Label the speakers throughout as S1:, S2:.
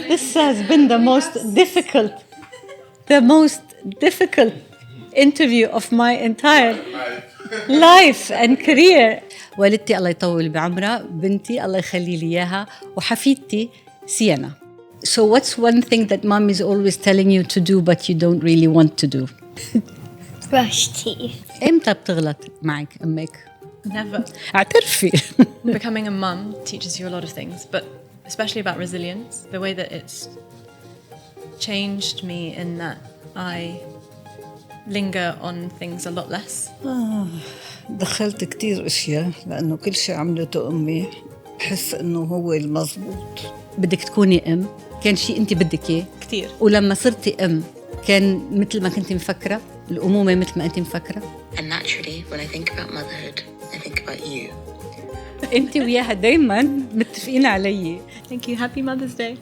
S1: This has been the most difficult interview of my entire life and career. والدتي الله يطول بعمرها، بنتي الله يخلي لي إياها، وحفيدتي سيانا. So what's one thing that mom is always telling you to do but you don't really want to do?
S2: Brush teeth.
S1: إمتى بتغلط معك أمك؟
S3: Never.
S1: اعترفي.
S3: Becoming a mum teaches you a lot of things, but especially about resilience, the way that it's changed me in that I linger on things a lot less.
S4: دخلت كتير أشياء لأنه كل شيء عملته أمي بحس إنه هو المضبوط.
S1: بدك تكوني أم، كان شيء أنت بدك إياه
S3: كتير.
S1: ولما صرتي أم كان مثل ما كنتي مفكرة الأمومة مثل ما أنت مفكرة.
S5: And naturally, when I think about motherhood, I think about you.
S1: أنت وياها دايماً متفقين علي.
S3: Thank you. Happy Mother's Day.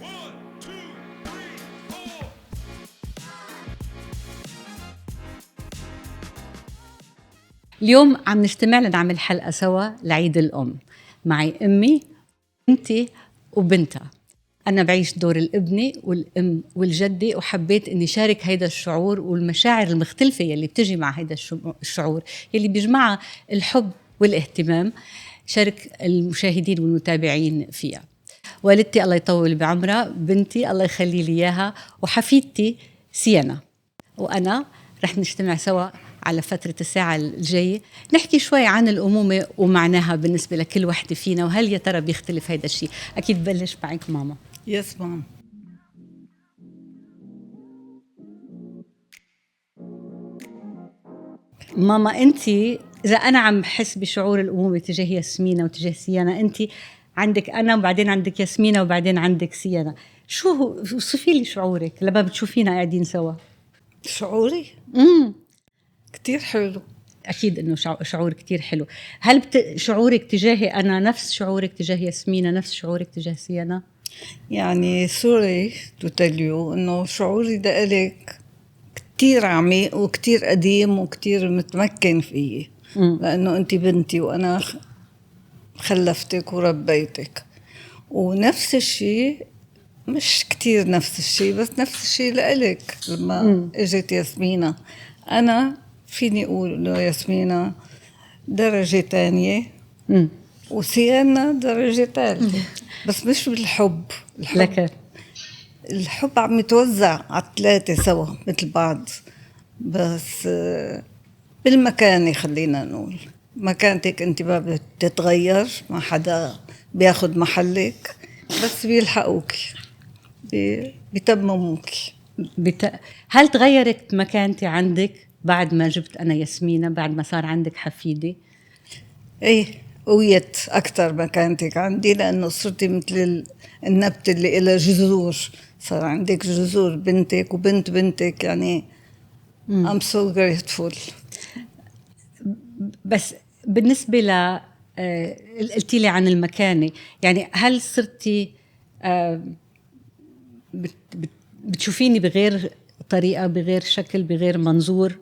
S1: اليوم عم نجتمع لنعمل حلقة سوا لعيد الأم، معي أمي، بنتي وبنتها. أنا بعيش دور الابنة والأم والجدة، وحبيت أني شارك هيدا الشعور والمشاعر المختلفة يلي بتجي مع هيدا الشعور يلي بيجمعها الحب والاهتمام، شارك المشاهدين والمتابعين فيها. والدتي الله يطول بعمرها، بنتي الله يخلي لي إياها، وحفيدتي سيانا، وأنا رح نجتمع سوا على فترة الساعة الجاية نحكي شوي عن الأمومة ومعناها بالنسبة لكل وحدة فينا، وهل يا ترى بيختلف هيدا الشيء؟ أكيد بلش معك ماما.
S4: يس مام.
S1: ماما أنتي إذا أنا عم بحس بشعور الأمومة تجاه ياسمينة وتجاه سيانا، أنتي عندك أنا وبعدين عندك ياسمينة وبعدين عندك سيانا، شو هو؟ وصفي لي شعورك لما بتشوفينا قاعدين سوا.
S4: شعوري؟ كتير حلو.
S1: أكيد إنه شعور كتير حلو. هل شعورك تجاهي أنا نفس شعورك تجاه ياسمينة، نفس شعورك تجاه سيانا؟
S4: يعني سوري to tell you إنه شعوري ده إلك كتير عميق وكتير قديم وكتير متمكن فيه، لأنه أنت بنتي وأنا خلفتك وربيتك، ونفس الشيء مش كتير نفس الشيء بس نفس الشيء لإلك. لما اجت ياسمينة أنا فيني أقول إنه ياسمينة درجة تانية وسيانا درجة ثالثة، بس مش بالحب. الحب عم يتوزع على الثلاثة سوا مثل بعض، بس بالمكانة خلينا نقول مكانتك انت ما بتتغير، ما حدا بياخد محلك، بس بيلحقوك بيتمموك.
S1: هل تغيرت مكانتي عندك بعد ما جبت أنا ياسمينة، بعد ما صار عندك حفيدة؟
S4: ايه قويت أكتر مكانتك عندي، لأنه صرتي مثل النبتة اللي إلها جذور، صار عندك جذور بنتك وبنت بنتك، يعني I'm so grateful.
S1: بس بالنسبة ل قلتي لي عن المكانة، يعني هل صرتي بتشوفيني بغير طريقة، بغير شكل، بغير منظور؟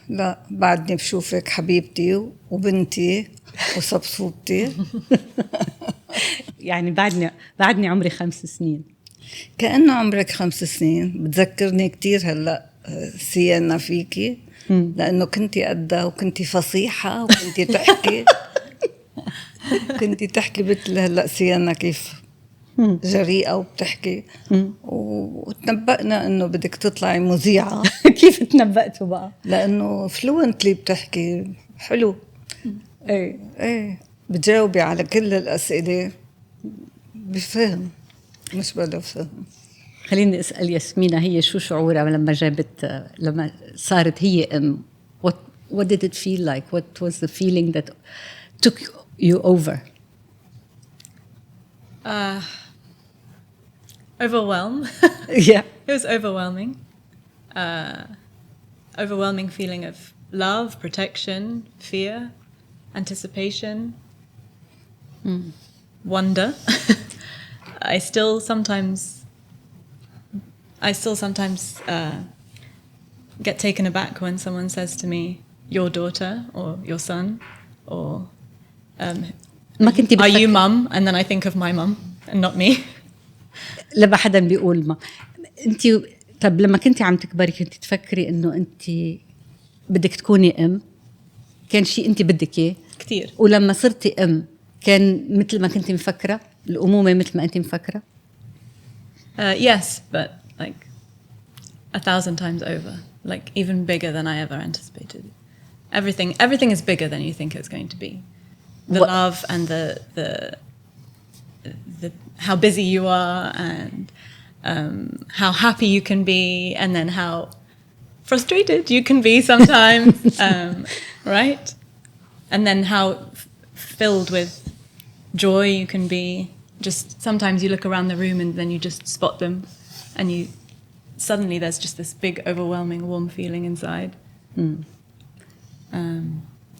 S4: لا بعدني بشوفك حبيبتي وبنتي وصبصوبتي.
S1: يعني بعدني عمري 5 سنين.
S4: كأنه عمرك 5 سنين. بتذكرني كتير هلأ سيانا فيكي، لأنه كنتي قدها وكنتي فصيحة وكنتي تحكي كنتي تحكي مثل هلأ سيانا كيف جريئة وبتحكي، وتنبأنا إنه بدك تطلعي مذيعة.
S1: كيف تنبأتوا بقى؟
S4: لأنه فلوينتلي بتحكي حلو. ايه بتجاوبي على كل الأسئلة بفهم مش بلا فهم.
S1: خليني أسأل ياسمينة، هي شو شعورها لما صارت هي أم؟ What did it feel like? What was the feeling that took you over?
S3: Overwhelm.
S1: Yeah.
S3: It was overwhelming. Overwhelming feeling of love, protection, fear, anticipation, wonder. I still sometimes get taken aback when someone says to me, your daughter or your son, or
S1: ما كنتي
S3: Are you
S1: بتفكري
S3: mum? And then I think of my mum and not me.
S1: لما حدا بيقول ما انت. طب لما كنتي عم تكبري كنتي تفكري انه انت بدك تكوني ام؟ كان شيء انت بدك اياه؟
S3: كتير.
S1: ولما صرتي ام كان مثل ما كنتي مفكره الامومه مثل ما انت مفكره؟
S3: Yes, but like 1,000 times over, like even bigger than I ever anticipated. Everything is bigger than you think it's going to be. The
S1: What-
S3: love and the how busy you are and how happy you can be, and then how frustrated you can be sometimes, right? And then how filled with joy you can be. Just sometimes you look around the room and then you just spot them, and you suddenly there's just this big, overwhelming, warm feeling inside.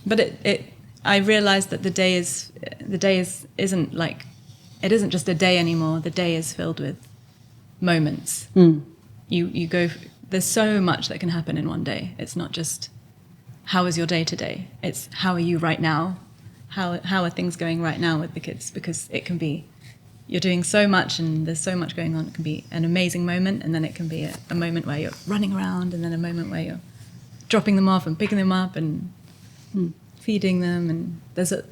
S3: But I realized that the day isn't like, it isn't just a day anymore. The day is filled with moments. You go. There's so much that can happen in one day. It's not just how is your day today. It's how are you right now. How are things going right now with the kids? Because it can be, you're doing so much and there's so much going on. It can be an amazing moment, and then it can be a moment where you're running around, and then a moment where you're dropping them off and picking them up and feeding them, and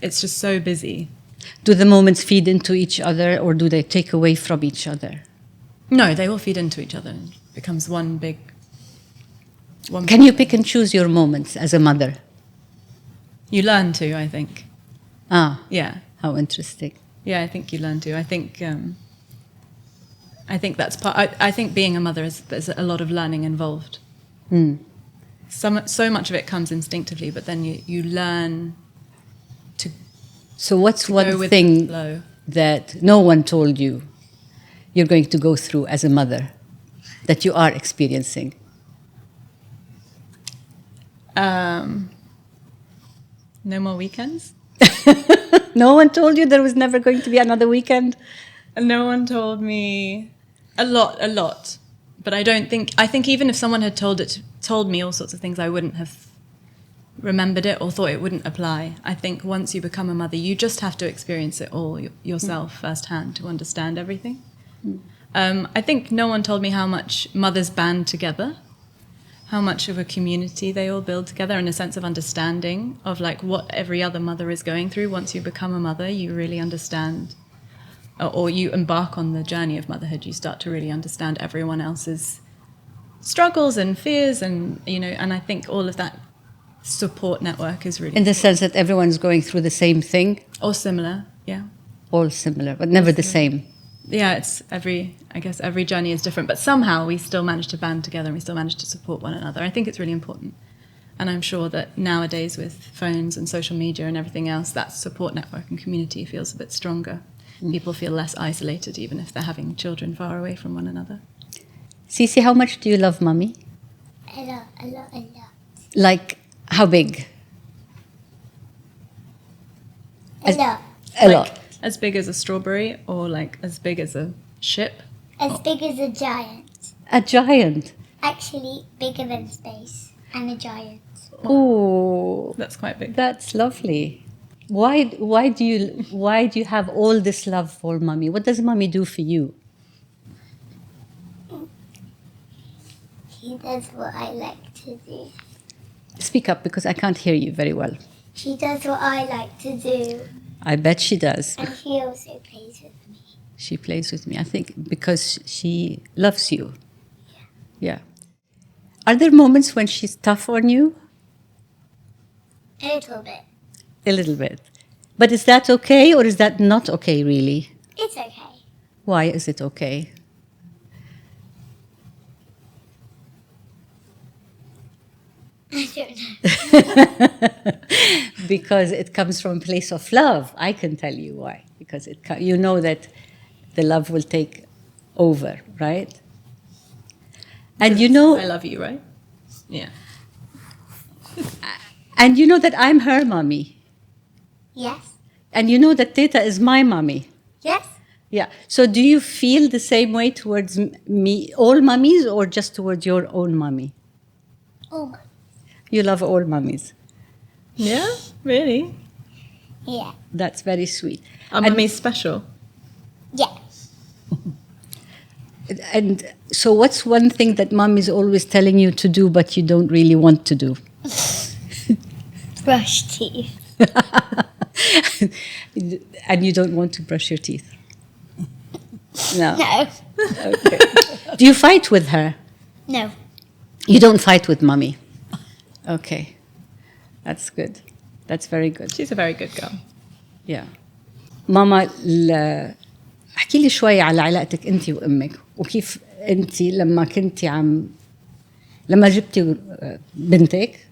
S3: it's just so busy.
S1: Do the moments feed into each other, or do they take away from each other?
S3: No, they all feed into each other. It becomes one big.
S1: Can you pick and choose your moments as a mother?
S3: You learn to, I think. Yeah.
S1: How interesting.
S3: Yeah, I think you learn to. I think that's part. I think being a mother there's a lot of learning involved. So much of it comes instinctively, but then you learn to.
S1: So what's
S3: go
S1: one
S3: with
S1: thing
S3: the flow.
S1: that no one told you you're going to go through as a mother that you are experiencing?
S3: No more weekends.
S1: No one told you there was never going to be another weekend?
S3: No one told me a lot. But I think even if someone had told me all sorts of things, I wouldn't have remembered it or thought it wouldn't apply. I think once you become a mother, you just have to experience it all yourself firsthand to understand everything. I think no one told me how much mothers band together, how much of a community they all build together, and a sense of understanding of like what every other mother is going through. Once you become a mother, you really understand, or you embark on the journey of motherhood, you start to really understand everyone else's struggles and fears, and and I think all of that support network is really
S1: In the sense that everyone's going through the same thing?
S3: or similar. Yeah.
S1: All similar, but never the same.
S3: Yeah, I guess every journey is different, but somehow we still manage to band together and we still manage to support one another. I think it's really important. And I'm sure that nowadays with phones and social media and everything else, that support network and community feels a bit stronger. People feel less isolated, even if they're having children far away from one another.
S1: Cece, how much do you love mommy?
S2: A lot.
S1: Like, how big?
S2: A lot.
S1: A lot.
S3: As big as a strawberry, or like as big as a ship?
S2: As big as a giant.
S1: A giant.
S2: Actually, bigger than space. And a giant.
S1: Oh,
S3: That's quite big.
S1: that's lovely. Why do you have all this love for mommy? What does mommy do for you?
S2: She does what I like to do.
S1: Speak up because I can't hear you very well.
S2: She does what I like to do.
S1: I bet she does.
S2: And she also plays with me.
S1: She plays with me, I think, because she loves you. Yeah. Are there moments when she's tough on you?
S2: A little bit.
S1: A little bit. But is that okay, or is that not okay, really?
S2: It's okay.
S1: Why is it okay?
S2: I don't know.
S1: Because it comes from a place of love. I can tell you why. Because you know that the love will take over, right? And you know,
S3: I love you, right? Yeah.
S1: and you know that I'm her mommy.
S2: Yes.
S1: And you know that Teta is my mommy.
S2: Yes.
S1: Yeah. So do you feel the same way towards me, all mummies, or just towards your own mummy?
S2: Oh,
S1: You love all mummies.
S3: Yeah, really?
S2: Yeah.
S1: That's very sweet.
S3: Are mummies special?
S2: Yeah.
S1: And so what's one thing that mom is always telling you to do but you don't really want to do?
S2: Brush teeth.
S1: And you don't want to brush your teeth? No.
S2: No.
S1: Okay. Do you fight with her?
S2: No.
S1: You don't fight with mommy? Okay. That's good. That's very good.
S3: She's a very good girl.
S1: Yeah. ماما احكي لي شوي على علاقتك انت وامك وكيف انت لما كنتي لما جبتي بنتك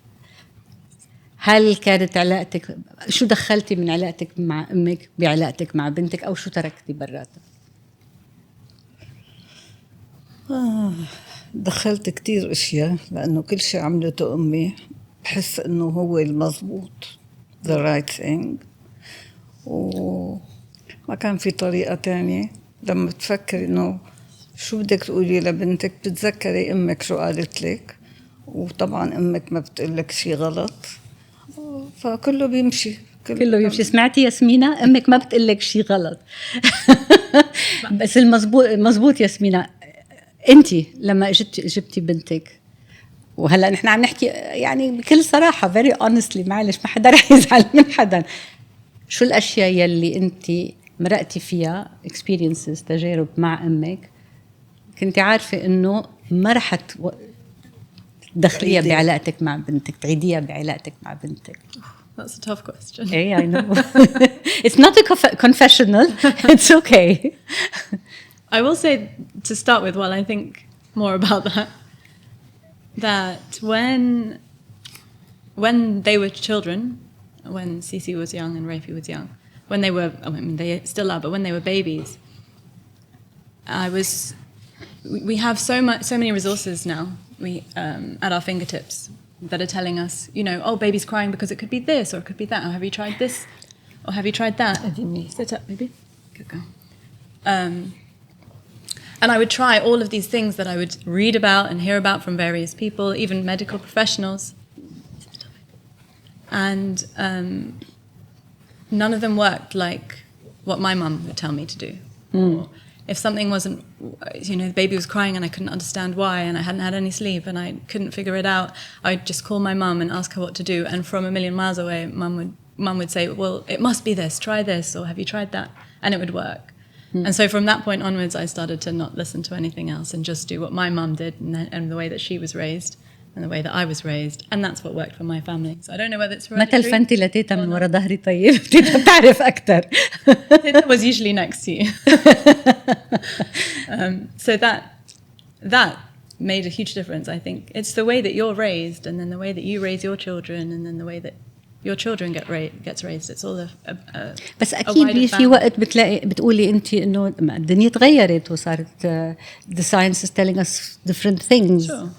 S1: هل كانت علاقتك شو دخلتي من علاقتك مع امك بعلاقتك مع بنتك او شو تركتي براتها؟
S4: دخلت كتير اشياء لانه كل شيء عملته امي بحس انه هو المضبوط the right thing وما كان في طريقة تانية. لما تفكر انه شو بدك تقولي لبنتك بتتذكري امك شو قالت لك وطبعا امك ما بتقلك شي غلط فكله بيمشي
S1: كله بيمشي. سمعتي ياسمينة؟ امك ما بتقلك شيء غلط. بس المزبوط ياسمينة، انت لما جبتي بنتك وهلا نحن عم نحكي يعني بكل صراحه very honestly، معلش ما حدا رح يزعل من حدا، شو الاشياء يلي انت مرقتي فيها experiences تجارب مع امك كنتي عارفه انه ما رح تدخليها بعلاقتك مع بنتك، تعيديها بعلاقتك مع بنتك؟
S3: That's a tough question.
S1: Hey, I know. It's not a confessional. It's okay.
S3: I will say, to start with, while I think more about that when they were children, when Cece was young and Rafi was young, when they were, I mean, they still are, but when they were babies, we have so many resources now at our fingertips that are telling us, you know, oh, baby's crying because it could be this or it could be that, or have you tried this, or have you tried that? Sit up, baby. Good girl. And I would try all of these things that I would read about and hear about from various people, even medical professionals. And none of them worked like what my mum would tell me to do. Or if something wasn't, you know, the baby was crying and I couldn't understand why and I hadn't had any sleep and I couldn't figure it out, I'd just call my mum and ask her what to do. And from a million miles away, mum would say, well, it must be this, try this, or have you tried that? And it would work. And so from that point onwards, I started to not listen to anything else and just do what my mum did and the way that she was raised and the way that I was raised. And that's what worked for my family. So I don't know whether it's
S1: ما
S3: hereditary.
S1: تلفنتي لتيتا من ورا ظهري طيب؟ تيتا بتعرف أكتر.
S3: It was usually next to you. So that made a huge difference, I think. It's the way that you're raised and then the way that you raise your children and then the way that your children gets raised. It's all a
S1: بس
S3: a
S1: أكيد
S3: wider
S1: في
S3: family.
S1: وقت بتقولي أنت إنه الدنيا تغيرت وصارت the science is telling us different things.
S3: Sure.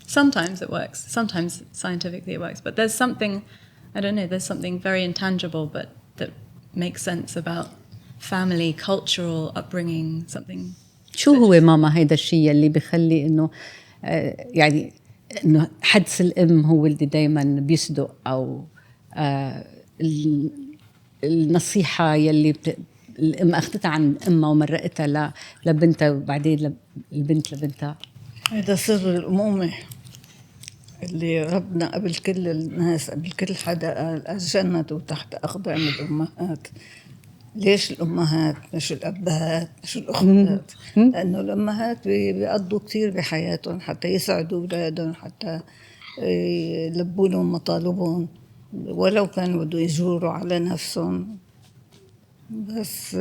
S3: Sometimes it works. Sometimes scientifically it works. But there's something, I don't know, there's something very intangible but that makes sense about family, cultural upbringing, something.
S1: شو هو ماما هيدا الشيء اللي بيخلي إنه يعني إنه حدس الأم هو اللي دايما بيصدق أو النصيحة يلي الأم أخذتها عن أمها ومرقتها لبنتها وبعدين البنت لبنتها؟
S4: هذا سر الأمومة اللي ربنا قبل كل الناس قبل كل حدا قال أجلنا تحت أقدام الأمهات. ليش الأمهات مش الأبهات مش الأخوات؟ لأنه الأمهات بيقضوا كتير بحياتهم حتى يسعدوا أولادهم، حتى يلبوا لهم مطالبهم ولو كانوا بده يجوروا على نفسهم، بس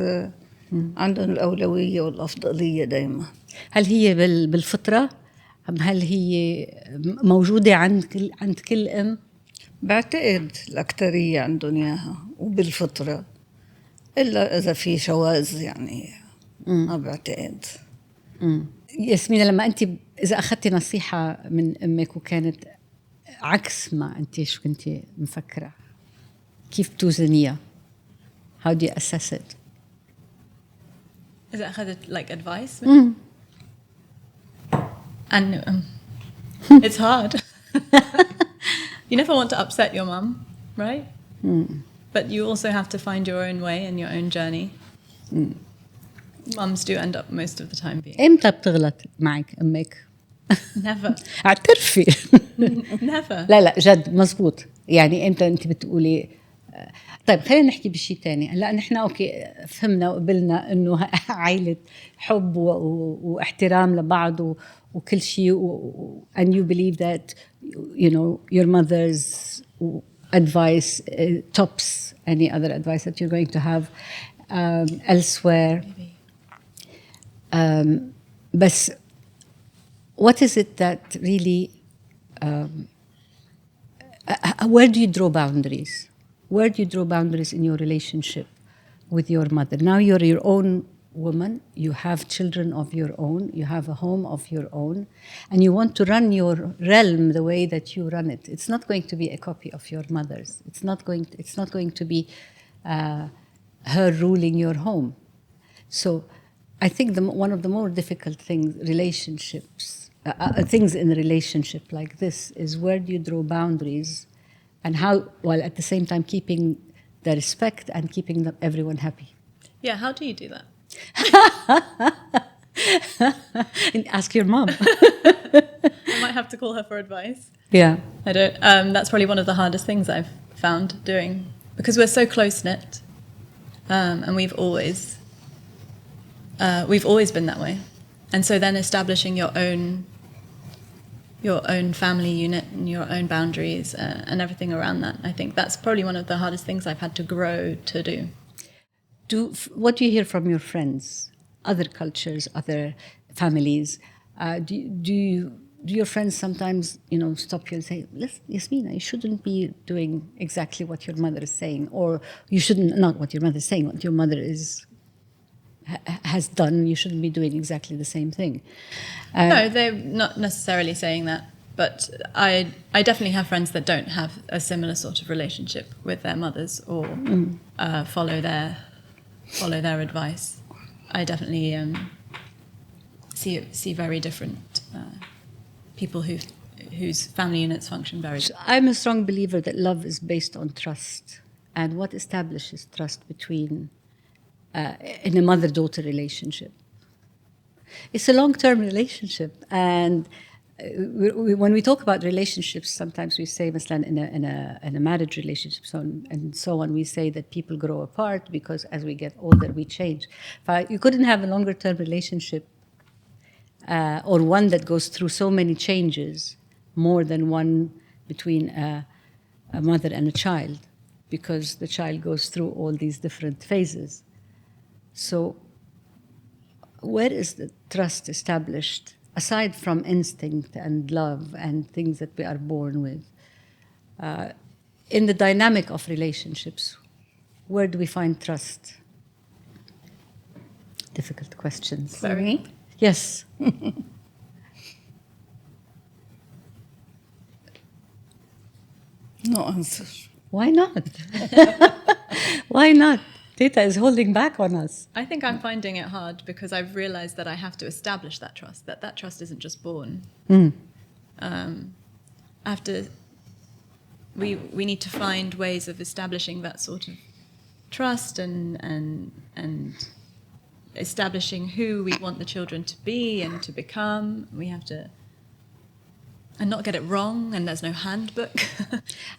S4: عندهم الأولوية والأفضلية دايما.
S1: هل هي بالفطرة؟ هل هي موجودة عند كل أم؟
S4: بعتقد الأكترية عندهم إياها وبالفطرة، إلا إذا في شواذ يعني ما بعتقد.
S1: ياسمينة، لما أنت إذا أخذتي نصيحة من أمك وكانت عكس ما أنت شو كنت مفكرة، كيف توزنيها؟ How do you assess it?
S3: Is it أخذت like advice? And it's hard. You never want to upset your mum, right? But you also have to find your own way and your own journey. Mums do end up most of the time being.
S1: امتى بتغلط معك امك؟
S3: Never.
S1: اعترفي.
S3: Never.
S1: لا لا جد مزبوط. يعني امتى انت بتقولي طيب خلينا نحكي بشيء تاني. هلا نحن اوكي فهمنا وقبلنا انه عائله حب واحترام لبعض وكل شيء and you believe that you know your mother's advice tops any other advice that you're going to have elsewhere. بس what is it that really where do you draw boundaries? Where do you draw boundaries in your relationship with your mother? Now you're your own woman, you have children of your own, you have a home of your own, and you want to run your realm the way that you run it. It's not going to be a copy of your mother's. It's not going to be her ruling your home. So I think one of the more difficult things in a relationship like this is where do you draw boundaries and how, while at the same time keeping the respect and keeping everyone happy.
S3: Yeah, how do you do that?
S1: Ask your mom.
S3: I might have to call her for advice.
S1: Yeah.
S3: I don't. That's probably one of the hardest things I've found doing because we're so close knit, and we've always been that way, and so then establishing your own family unit and your own boundaries and everything around that. I think that's probably one of the hardest things I've had to grow to do.
S1: What do you hear from your friends, other cultures, other families? Do your friends sometimes, stop you and say, "Listen, Yasmina, you shouldn't be doing exactly what your mother is saying, or you shouldn't not what your mother is saying, what your mother has done. You shouldn't be doing exactly the same thing."
S3: No, they're not necessarily saying that, but I definitely have friends that don't have a similar sort of relationship with their mothers or follow their advice. I definitely see very different people whose family units function very differently.
S1: I'm a strong believer that love is based on trust, and what establishes trust between in a mother-daughter relationship. It's a long-term relationship, and when we talk about relationships, sometimes we say, مثلا, in a marriage relationship, so on, we say that people grow apart because as we get older, we change. You couldn't have a longer-term relationship or one that goes through so many changes, more than one between a mother and a child, because the child goes through all these different phases. So where is the trust established, aside from instinct and love and things that we are born with? In the dynamic of relationships, where do we find trust? Difficult questions.
S3: Very.
S1: Yes.
S4: No answer.
S1: Why not? Why not? Tita is holding back on us.
S3: I think I'm finding it hard because I've realized that I have to establish that trust, that trust isn't just born. We need to find ways of establishing that sort of trust and establishing who we want the children to be and to become. We have to and not get it wrong, and there's no handbook.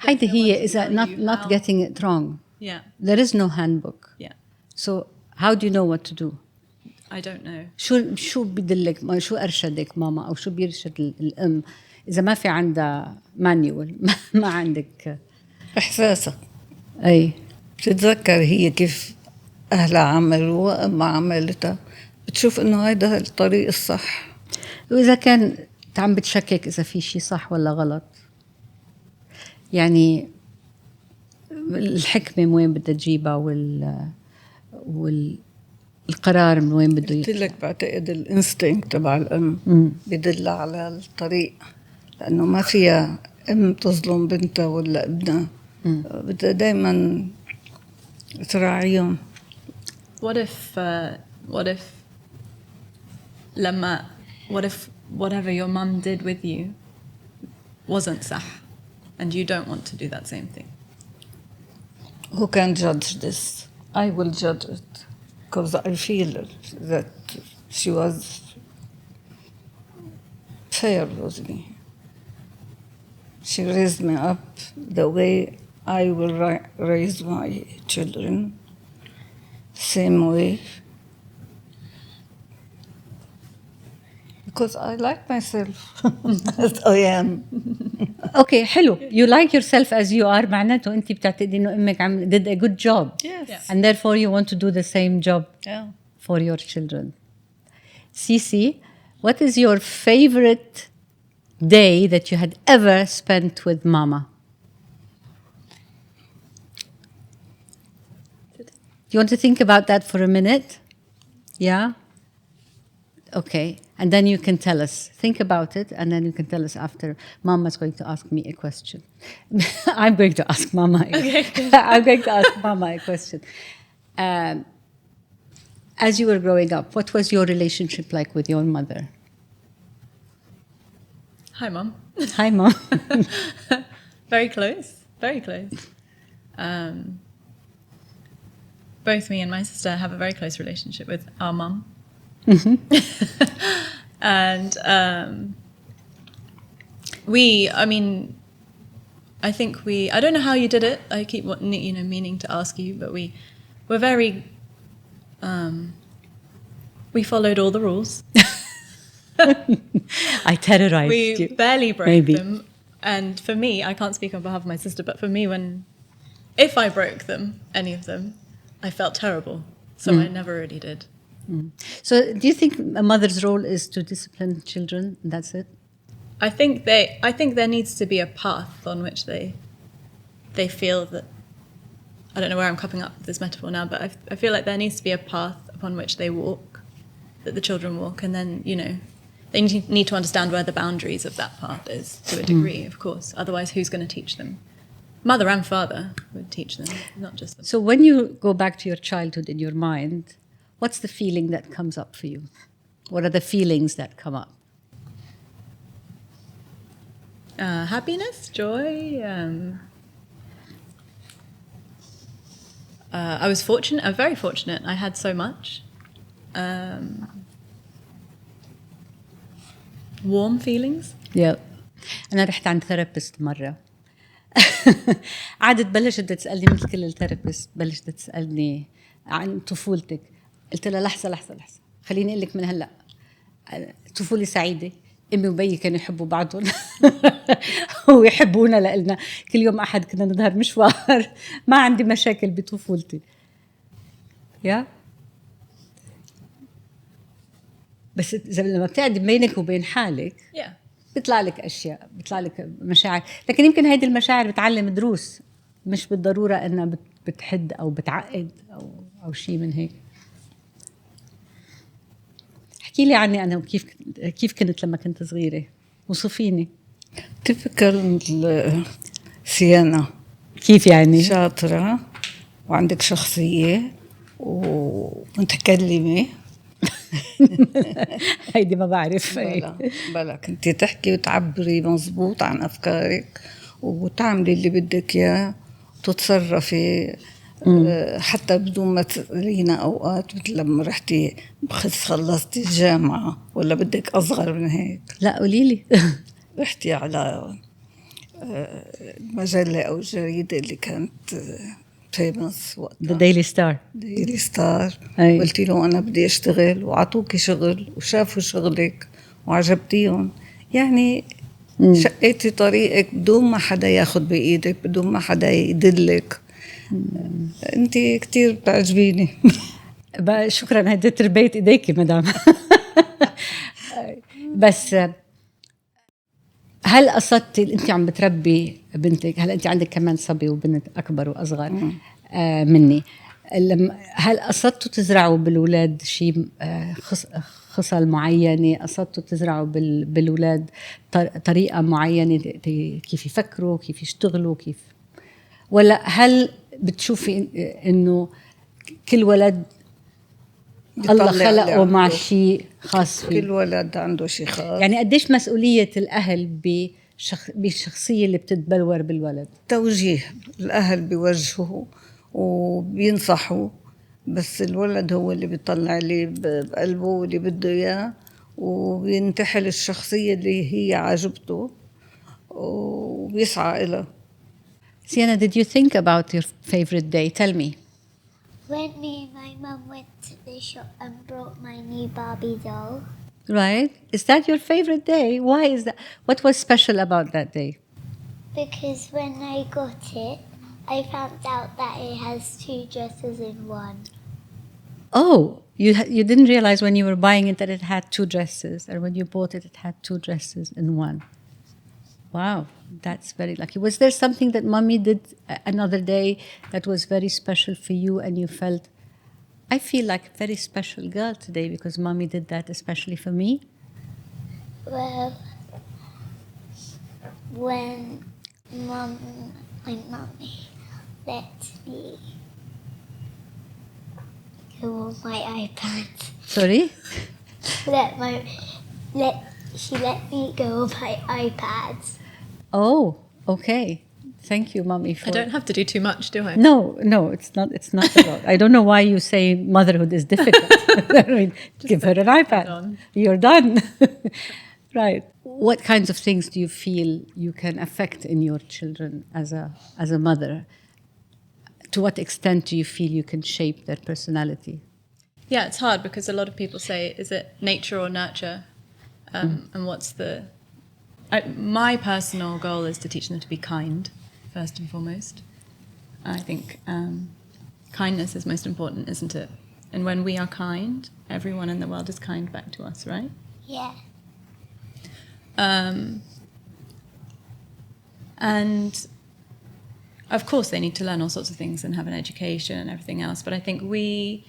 S1: هيدي هي إذا not getting it wrong.
S3: Yeah.
S1: There is no handbook.
S3: Yeah.
S1: So how do you know what to do?
S3: I don't know.
S1: شو بدلك شو أرشدك ماما أو شو بيرشد الأم إذا ما في عندها مانيول ما عندك
S4: إحساسها.
S1: أي
S4: بتتذكر هي كيف أهلها عملوا وأمها عملتها، بتشوف إنه هيدا الطريق الصح.
S1: وإذا كان عم بتشكك إذا في شيء صح ولا غلط، يعني الحكمة من وين بدها تجيبها والقرار من وين بده
S4: قلت
S1: يطلع.
S4: لك بعتقد الانستينكت تبع الأم بدل على الطريق، لأنه ما فيها أم تظلم بنتها ولا ابنها، بدها دايما تراعيهم.
S3: What if whatever your mum did with you wasn't صح and you don't want to do that same thing?
S4: Who can judge this? I will judge it because I feel that she was fair with me. She raised me up the way I will raise my children, same way. Because I like myself as I am.
S1: اوكي حلو. You like yourself as you are معناته انت بتعتقدي انه امك did a good job.
S4: Yes.
S1: And therefore you want to do the same job
S4: Yeah.
S1: for your children. Cici, what is your favorite day that you had ever spent with mama? You want to think about that for a minute? Yeah? Okay. And then you can tell us. Think about it, and then you can tell us after. Mama's going to ask me a question. I'm going to ask Mama. I'm going to ask Mama a question. As you were growing up, what was your relationship like with your mother?
S3: Hi, Mum.
S1: Hi, Mom.
S3: Very close. Very close. Both me and my sister have a very close relationship with our mum. And I think I don't know how you did it. I keep meaning to ask you, but we were very, we followed all the rules.
S1: I terrorized
S3: We
S1: you.
S3: barely broke
S1: Maybe.
S3: them. And for me, I can't speak on behalf of my sister, but for me, if I broke them, any of them, I felt terrible. So I never really did.
S1: So do you think a mother's role is to discipline children? That's it?
S3: I think there needs to be a path on which they feel that, I don't know where I'm coming up with this metaphor now, but I feel like there needs to be a path upon which they walk, that the children walk, and then, they need to understand where the boundaries of that path is to a degree, of course. Otherwise, who's going to teach them? Mother and father would teach them, not just them.
S1: So when you go back to your childhood in your mind, what's the feeling that comes up for you? What are the feelings that come up?
S3: Happiness, joy. I was fortunate. I'm very fortunate. I had so much. Warm feelings.
S1: Yeah. أنا رحت عند ثيرابيست مرة. عادت بلشت تسألني مثل كل الثيرابيست، بلشت تسألني عن طفولتك. قلت لها لحظة خليني أقول لك من هلأ. طفولة سعيدة. أمي وبي كانوا يحبوا بعضهم ويحبونا لإلنا. كل يوم أحد كنا نظهر مشوار. ما عندي مشاكل بطفولتي. يا بس لما بتقعد بينك وبين حالك بيطلع لك أشياء، بيطلع لك مشاعر، لكن يمكن هيدي المشاعر بتعلم دروس، مش بالضرورة أنها بتحد أو بتعقد أو شيء من هيك. احكي لي عني أنا كيف كنت لما كنت صغيرة، وصفيني.
S4: تفكر سيانا
S1: كيف يعني؟
S4: شاطرة وعندك شخصية ومتكلمة.
S1: هيدي ما بعرف.
S4: بلا كنت تحكي وتعبري مزبوط عن أفكارك وتعملي اللي بدك إياه وتتصرفي حتى بدون ما تسألينا أوقات، مثل لما رحتي خلصتي الجامعة ولا بدك أصغر من هيك.
S1: لا قوليلي. رحتي
S4: على المجلة أو الجريدة اللي كانت فيمس وقتها، ديلي ستار. قلتي له أنا بدي أشتغل وعطوكي شغل وشافوا شغلك وعجبتيهم، يعني شقيتي طريقك بدون ما حدا ياخد بإيدك، بدون ما حدا يدلك. أنت كتير بتعجبيني.
S1: شكرا، هدي تربية إيديكي مدام. بس هل قصدتي أنت عم بتربي بنتك؟ هل أنت عندك كمان صبي وبنت أكبر وأصغر مني؟ هل قصدتوا تزرعوا بالولاد شيء خصال معينة؟ قصدتوا تزرعوا بالولاد طريقة معينة كيف يفكروا، كيف يشتغلوا، كيف؟ ولا هل بتشوفي إنه كل ولد الله خلقه مع شيء خاص فيه؟
S4: كل ولد عنده شيء خاص.
S1: يعني قديش مسؤولية الأهل بالشخصية اللي بتتبلور بالولد؟
S4: توجيه الأهل بيوجهوا وبينصحوا، بس الولد هو اللي بيطلع اللي بقلبه واللي بده إياه، وبينتحل الشخصية اللي هي عاجبته وبيسعى إلها.
S1: Sienna, did you think about your favorite day? Tell me.
S2: When me and my mum went to the shop and brought my new Barbie doll.
S1: Right? Is that your favorite day? Why is that? What was special about that day?
S2: Because when I got it, I found out that it has 2 dresses in one.
S1: Oh, you didn't realize when you were buying it that it had 2 dresses, or when you bought it, it had 2 dresses in one. Wow, that's very lucky. Was there something that mommy did another day that was very special for you and you felt, I feel like a very special girl today because mommy did that especially for me?
S2: Well, when my mummy let me go on my iPad.
S1: Sorry?
S2: She let me go on my iPad.
S1: Oh, okay. Thank you, mommy.
S3: I don't have to do too much, do I?
S1: No, it's not at all. I don't know why you say motherhood is difficult. I mean, give her an iPad.
S3: done.
S1: You're done. Right. What kinds of things do you feel you can affect in your children as a mother? To what extent do you feel you can shape their personality?
S3: Yeah, it's hard because a lot of people say, is it nature or nurture? And what's my personal goal is to teach them to be kind, first and foremost. I think kindness is most important, isn't it? And when we are kind, everyone in the world is kind back to us, right?
S2: Yeah.
S3: And of course they need to learn all sorts of things and have an education and everything else, but I think we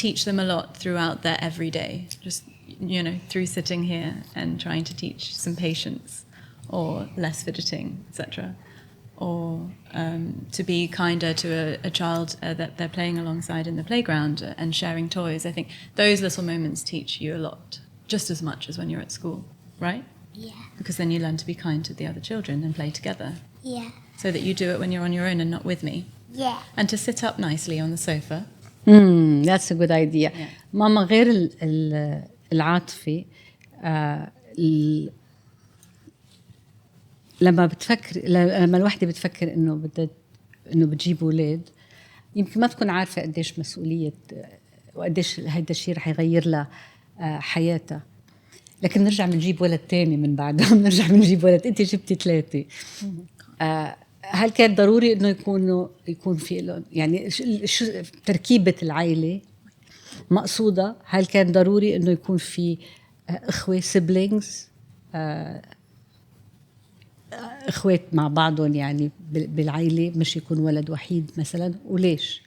S3: teach them a lot throughout their everyday, just, you know, through sitting here and trying to teach some patience or less fidgeting, etc. Or to be kinder to a child that they're playing alongside in the playground and sharing toys. I think those little moments teach you a lot, just as much as when you're at school, right?
S2: Yeah.
S3: Because then you learn to be kind to the other children and play together.
S2: Yeah.
S3: So that you do it when you're on your own and not with me.
S2: Yeah.
S3: And to sit up nicely on the sofa.
S1: That's a good idea.
S3: Yeah.
S1: ماما غير العاطفي لما الوحدة بتفكر إنه بتجيب أولاد، يمكن ما تكون عارفة قديش مسؤولية وقديش هيدا الشيء رح يغير لها حياتها، لكن نرجع بنجيب ولد تاني من بعدها. بنرجع بنجيب ولد. أنت جبتي 3. هل كان ضروري إنه يكون في يعني تركيبة العائلة مقصودة؟ هل كان ضروري إنه يكون في إخوة siblings إخوات مع بعضهم يعني بالعائلة، مش يكون ولد وحيد مثلا؟ وليش؟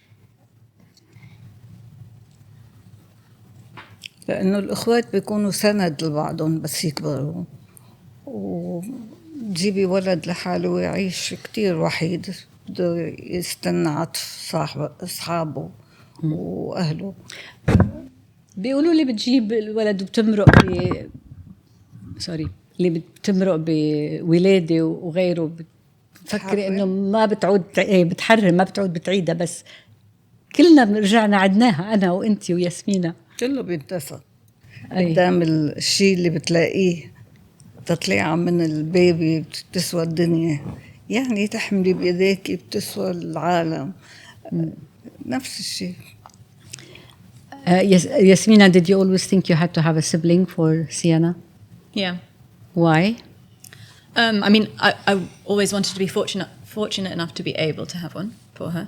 S4: لأنه الإخوات بيكونوا سند لبعضهم بس يكبروا، وتجيبي ولد لحاله ويعيش كتير وحيد، بده يستنى عطف أصحابه وأهله.
S1: بيقولوا لي بتجيب الولد وبتمرق اللي بتمرق بولادة وغيره، بتفكري إنه ما بتعود بتحرم، ما بتعود بتعيدها، بس كلنا رجعنا عدناها أنا وإنتي وياسمينة.
S4: كله بينتسى قدام الشيء اللي بتلاقيه تطلع من البيبي بتسوى الدنيا، يعني تحملي بإيديك بتسوى العالم. نفس الشيء.
S1: Yasmina, did you always think you had to have a sibling for Sienna?
S3: Yeah.
S1: Why?
S3: I mean, I always wanted to be fortunate enough to be able to have one for her.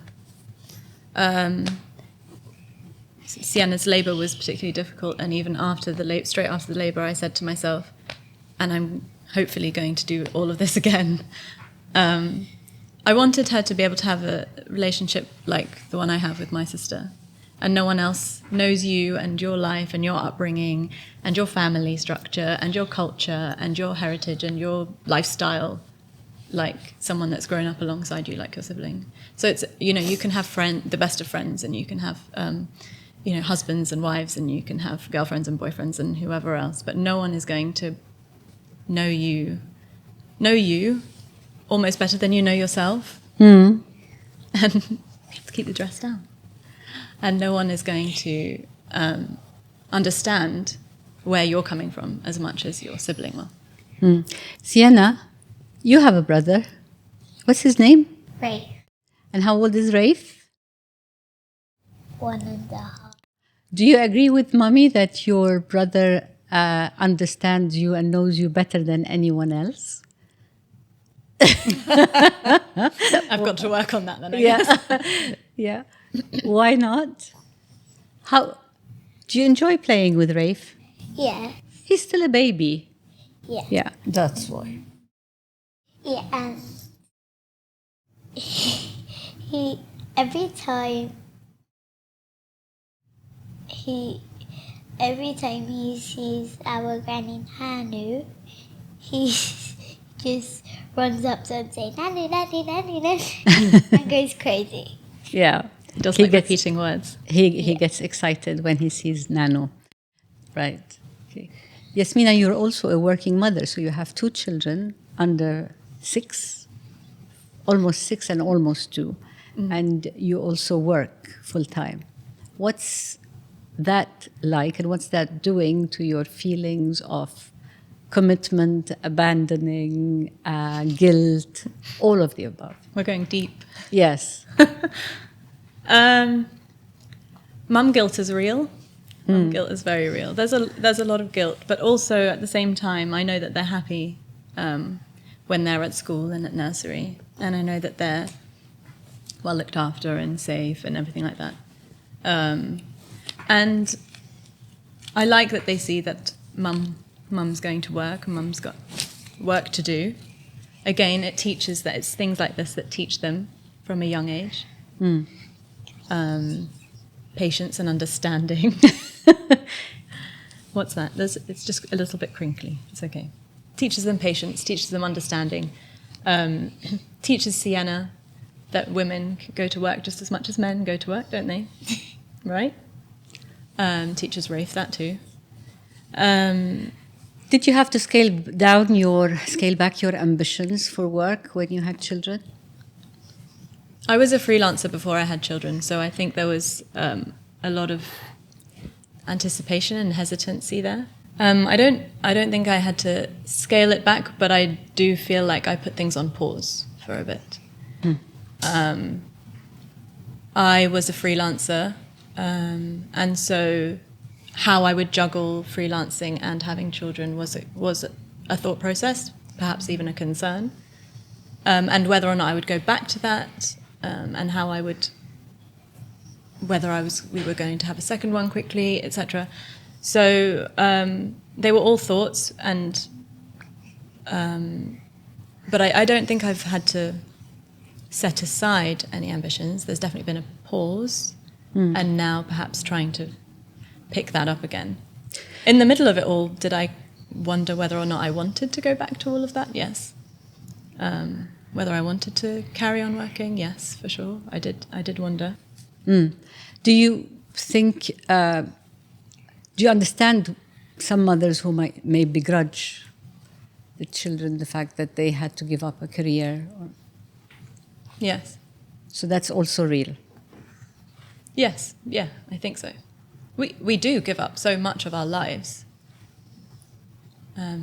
S3: Sienna's labour was particularly difficult, and even after straight after the labour, I said to myself, and I'm hopefully going to do all of this again, I wanted her to be able to have a relationship like the one I have with my sister. And no one else knows you and your life and your upbringing and your family structure and your culture and your heritage and your lifestyle like someone that's grown up alongside you, like your sibling. So it's, you know, you can have the best of friends, and you can have, you know, husbands and wives, and you can have girlfriends and boyfriends and whoever else, but no one is going to know you almost better than you know yourself. And to keep the dress down. And no one is going to understand where you're coming from as much as your sibling will.
S1: Sienna, you have a brother. What's his name?
S2: Ray,
S1: And how old is Rafe?
S2: 1.5.
S1: Do you agree with mommy that your brother understands you and knows you better than anyone else?
S3: I've got to work on that then, I guess.
S1: Yeah. Why not? How do you enjoy playing with Rafe?
S2: Yeah,
S1: He's still a baby.
S2: yeah,
S1: Yeah.
S4: That's why.
S2: yeah, and he every time he sees our granny Nanu, he just runs up to her and says Nanu, Nanu, Nanu, Nanu, and goes crazy.
S1: Yeah.
S3: He does
S1: He
S3: like
S1: gets-
S3: repeating words.
S1: He gets excited when he sees Nano. Right. Okay. Yasmina, you're also a working mother, so you have 2 children under 6, almost 6 and almost 2, and you also work full time. What's that like, and what's that doing to your feelings of commitment, abandoning, guilt, all of the above?
S3: We're going deep.
S1: Yes.
S3: Mum guilt is real. Mum guilt is very real. There's a lot of guilt, but also at the same time, I know that they're happy when they're at school and at nursery, and I know that they're well looked after and safe and everything like that. And I like that they see that mum's going to work and mum's got work to do. Again, it teaches that it's things like this that teach them from a young age. Patience and understanding. What's that? It's just a little bit crinkly. It's okay. Teaches them patience, teaches them understanding. Teaches Sienna that women go to work just as much as men go to work, don't they? Right? Teaches Rafe that too.
S1: Did you have to scale back your ambitions for work when you had children?
S3: I was a freelancer before I had children, so I think there was a lot of anticipation and hesitancy there. I don't think I had to scale it back, but I do feel like I put things on pause for a bit. I was a freelancer, and so how I would juggle freelancing and having children was a thought process, perhaps even a concern, and whether or not I would go back to that, and how I would, we were going to have a second one quickly, etc. So they were all thoughts, and but I don't think I've had to set aside any ambitions. There's definitely been a pause, and now perhaps trying to pick that up again. In the middle of it all, did I wonder whether or not I wanted to go back to all of that? Yes. Whether I wanted to carry on working? Yes, for sure. I did wonder.
S1: Do you think, do you understand some mothers who may begrudge the children the fact that they had to give up a career?
S3: Yes.
S1: So that's also real.
S3: Yes, yeah, I think so. We do give up so much of our lives,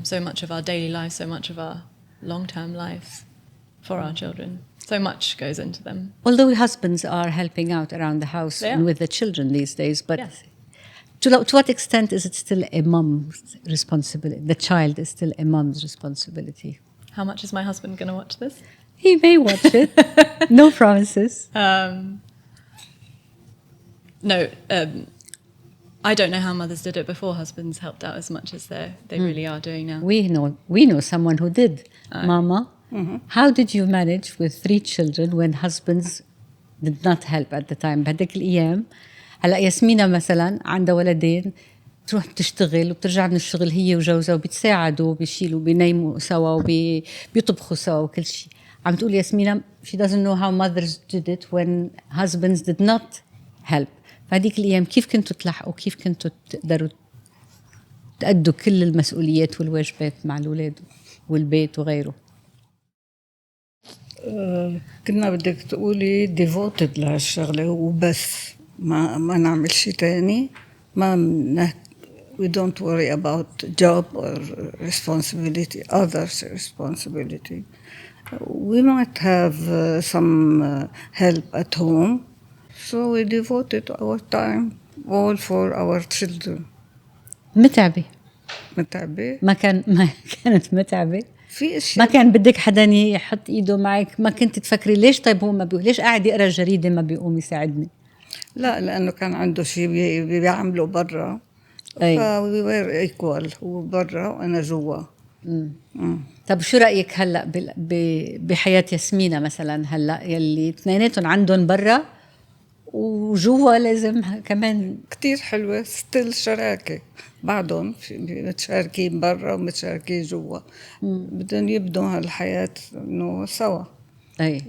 S3: so much of our daily lives, so much of our long-term lives for our children. So much goes into them.
S1: Although husbands are helping out around the house
S3: They
S1: and
S3: are.
S1: with the children these days, but
S3: Yes.
S1: to what extent is it still a mom's responsibility? The child is still a mom's responsibility.
S3: How much is my husband going to watch this?
S1: He may watch it. No promises.
S3: No, I don't know how mothers did it before husbands helped out as much as they really are doing now.
S1: We know someone who did. Mama, how did you manage with 3 children when husbands did not help at the time? بهديك الأيام هلا ياسمينة مثلا عندها ولدين تروح تشتغل وبترجع من الشغل هي وجوزها وبتساعدوا بيشيلوا بينيموا سوا وبيطبخوا سوا وكل شيء. عم تقول ياسمينة she doesn't know how mothers did it when husbands did not help. فهديك الأيام كيف كنتوا تلحقوا، كيف كنتوا تقدروا تأدوا كل المسؤوليات والواجبات مع الأولاد والبيت وغيره؟
S4: كنا بدك تقولي devoted لهالشغلة وبس ما نعمل شيء تاني ما we don't worry about job or responsibility, others' responsibility. We might have some help at home, so we devoted our time all for our children.
S1: متعبة.
S4: متعبة؟
S1: ما كانت متعبة.
S4: في
S1: ما
S4: اشياء
S1: كان بدك حدا يحط ايده معك؟ ما كنت تفكري ليش طيب هو ما بيقوم، ليش قاعد يقرا الجريدة ما بيقوم يساعدني؟
S4: لا لأنه كان عنده شيء بيعمله برا.
S1: أي.
S4: فوي وير ايكوال، هو برا وأنا جوا.
S1: طب شو رأيك هلا بحياة ياسمينة مثلا هلا يلي اثنيناتهم عندهم برا وجوا لازم كمان؟
S4: كتير حلوة، ستيل شراكة بعضهم متشاركين برا ومتشاركين جوا. بدهم يبدوا هالحياة إنه سوا.
S1: اي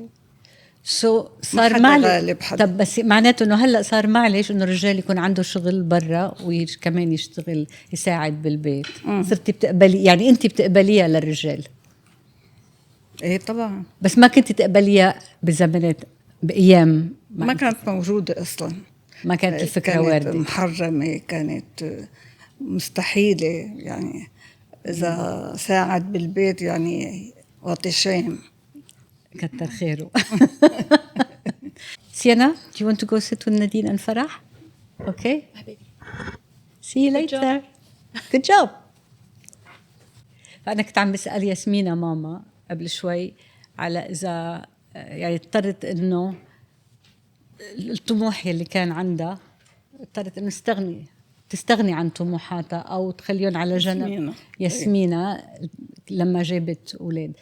S1: صار
S4: حدا
S1: معلش.
S4: غالب حدا.
S1: طب بس معناته انه هلا صار معلش انه الرجال يكون عنده شغل برا وكمان يشتغل يساعد بالبيت. صرتي بتقبلي يعني انت بتقبليها للرجال؟
S4: ايه طبعا.
S1: بس ما كنت تقبليها بزمانات بايام
S4: ما كانت موجودة أصلا.
S1: ما كانت الفكرة
S4: كانت
S1: واردة.
S4: محرمة، كانت مستحيلة يعني. إذا ساعد بالبيت يعني وطشين.
S1: كتر خيره. Sienna, do you want to go sit with Nadine and Farah? Okay.
S3: My baby.
S1: See you
S3: Good
S1: later. Good job. فأنا كنت عم بسأل ياسمينة ماما قبل شوي على إذا يعني اضطرت إنه الطموح يلي كان عندها اضطرت إنه تستغني عن طموحاتها أو تخليهم على جنب. ياسمينة لما جابت أولاد.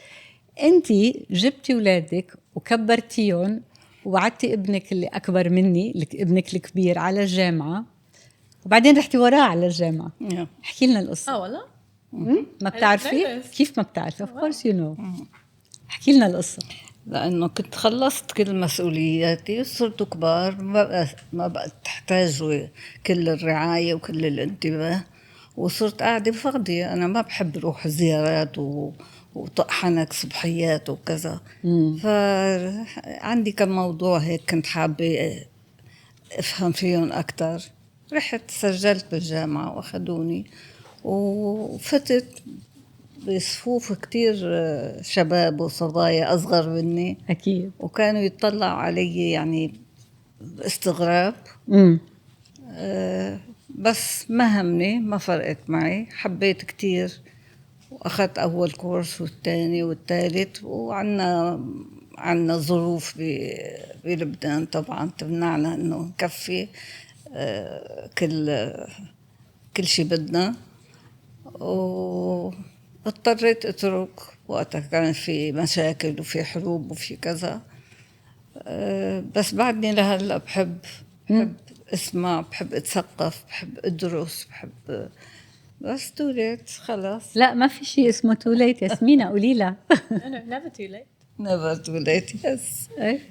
S1: أنتي جبتي أولادك وكبرتيهم ووعدتي ابنك اللي أكبر مني، ابنك الكبير، على الجامعة وبعدين رحتي وراه على الجامعة. احكي لنا القصة.
S3: والله
S1: ما بتعرفي؟
S3: know this.
S1: كيف ما بتعرفي؟ of course you know. احكي لنا القصة.
S4: لأنه كنت خلصت كل مسؤولياتي وصرتوا كبار، ما بقى تحتاجوا كل الرعاية وكل الانتباه، وصرت قاعدة فاضية. أنا ما بحب روح زيارات وطحنك صبحيات وكذا. فعندي كم موضوع هيك كنت حابة أفهم فيهم أكتر. رحت سجلت بالجامعة وأخذوني وفتت بصفوف كتير شباب وصبايا أصغر مني.
S1: أكيد.
S4: وكانوا يتطلعوا علي يعني باستغراب. بس ما همني، ما فرقت معي، حبيت كتير وأخذت أول كورس والثاني والثالث. وعنا ظروف بلبنان طبعا تمنعنا إنه نكفي كل شي بدنا. واضطريت اترك، وقتها كان في مشاكل وفي حروب وفي كذا. بس بعدني لهلا بحب اسمع، بحب اتثقف، بحب ادرس، بحب. بس توليت خلاص.
S1: لا ما في شيء اسمه توليت. ياسمينة قولي لها.
S3: No, never too late.
S4: نيفر توليت. يس.